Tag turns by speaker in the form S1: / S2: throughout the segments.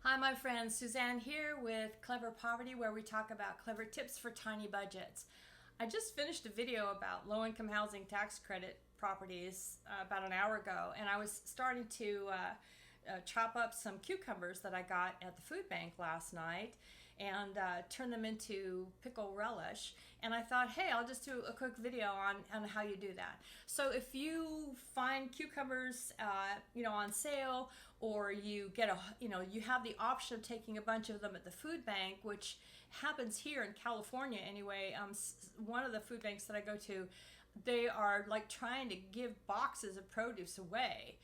S1: Hi, my friends. Suzanne here with Clever Poverty, where we talk about clever tips for tiny budgets. I just finished a video about low-income housing tax credit properties about an hour ago, and I was starting to chop up some cucumbers that I got at the food bank last night and turn them into pickle relish. And I thought, hey, I'll just do a quick video on how you do that. So if you find cucumbers on sale, or you get you have the option of taking a bunch of them at the food bank, which happens here in California anyway. One of the food banks that I go to, they are like trying to give boxes of produce away.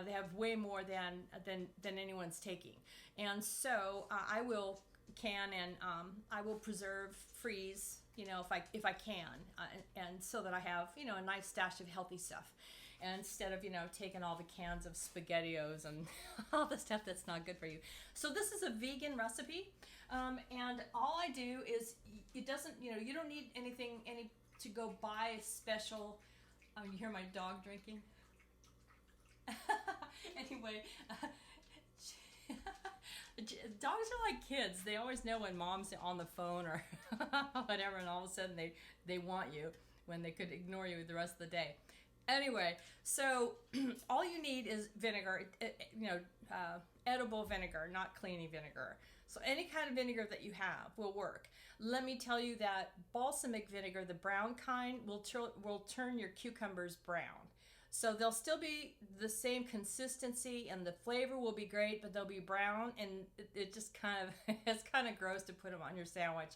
S1: They have way more than anyone's taking, and so I will I will preserve, freeze, if I can, and so that I have a nice stash of healthy stuff, and instead of taking all the cans of SpaghettiOs and all the stuff that's not good for you. So this is a vegan recipe, and all I do is it doesn't you don't need anything to go buy a special. You hear my dog drinking. Anyway, dogs are like kids. They always know when mom's on the phone or whatever, and all of a sudden they want you when they could ignore you the rest of the day. Anyway, so all you need is vinegar, edible vinegar, not cleaning vinegar. So any kind of vinegar that you have will work. Let me tell you that balsamic vinegar, the brown kind, will turn your cucumbers brown. So they'll still be the same consistency and the flavor will be great, but they'll be brown, and it just it's kind of gross to put them on your sandwich.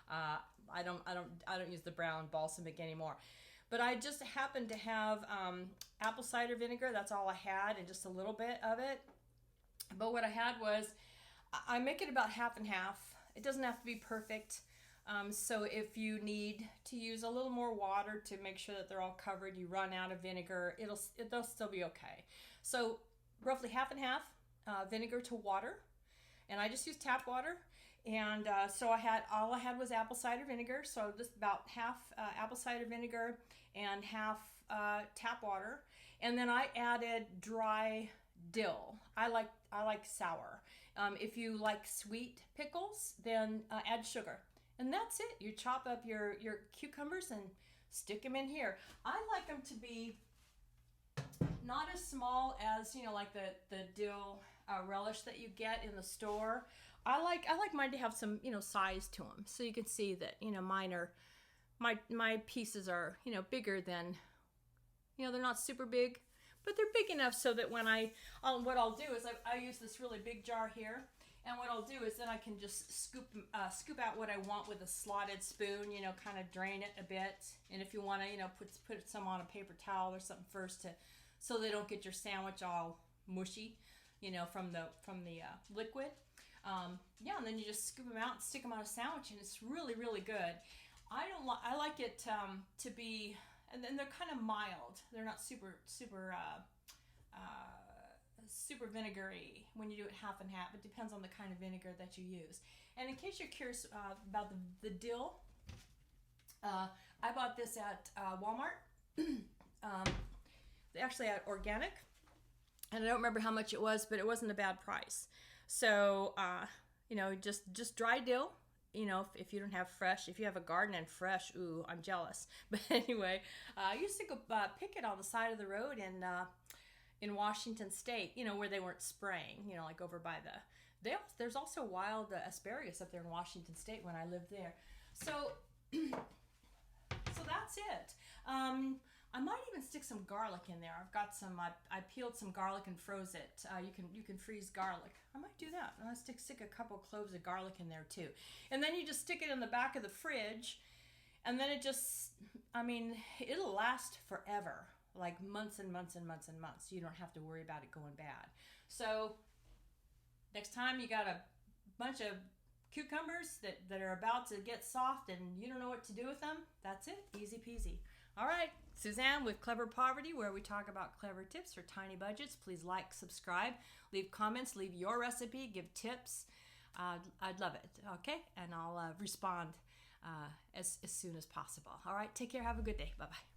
S1: I don't use the brown balsamic anymore. But I just happened to have apple cider vinegar. That's all I had, and just a little bit of it. But what I had was, I make it about half and half. It doesn't have to be perfect. So if you need to use a little more water to make sure that they're all covered, you run out of vinegar, they'll still be okay. So roughly half and half, vinegar to water. And I just use tap water. And so all I had was apple cider vinegar. So just about half apple cider vinegar and half tap water. And then I added dry dill. I like sour. If you like sweet pickles, then add sugar. And that's it. You chop up your cucumbers and stick them in here. I like them to be not as small as like the dill relish that you get in the store. I like mine to have some size to them, so you can see that mine are my pieces are bigger than they're not super big, but they're big enough so that when what I'll do is I use this really big jar here. And what I'll do is then I can just scoop out what I want with a slotted spoon, kind of drain it a bit. And if you want to, put some on a paper towel or something first so they don't get your sandwich all mushy, from the liquid. And then you just scoop them out and stick them on a sandwich, and it's really, really good. I like it to be, and then they're kind of mild. They're not super vinegary when you do it half and half. It depends on the kind of vinegar that you use. And in case you're curious about the dill, I bought this at Walmart. They actually had organic, and I don't remember how much it was, but it wasn't a bad price. So just dry dill. If you don't have fresh, if you have a garden and fresh, ooh, I'm jealous. But anyway, I used to go pick it on the side of the road in Washington State, where they weren't spraying, like over by there's also wild asparagus up there in Washington State when I lived there. So that's it. I might even stick some garlic in there. I've got some, I peeled some garlic and froze it. You can freeze garlic. I might do that. I'm gonna stick a couple cloves of garlic in there too. And then you just stick it in the back of the fridge, and then it'll last forever. Like months and months and months and months. You don't have to worry about it going bad. So next time you got a bunch of cucumbers that are about to get soft and you don't know what to do with them, that's it. Easy peasy. All right, Suzanne with Clever Poverty, where we talk about clever tips for tiny budgets. Please like, subscribe, leave comments, leave your recipe, give tips. I'd love it, okay? And I'll respond as soon as possible. All right, take care. Have a good day. Bye-bye.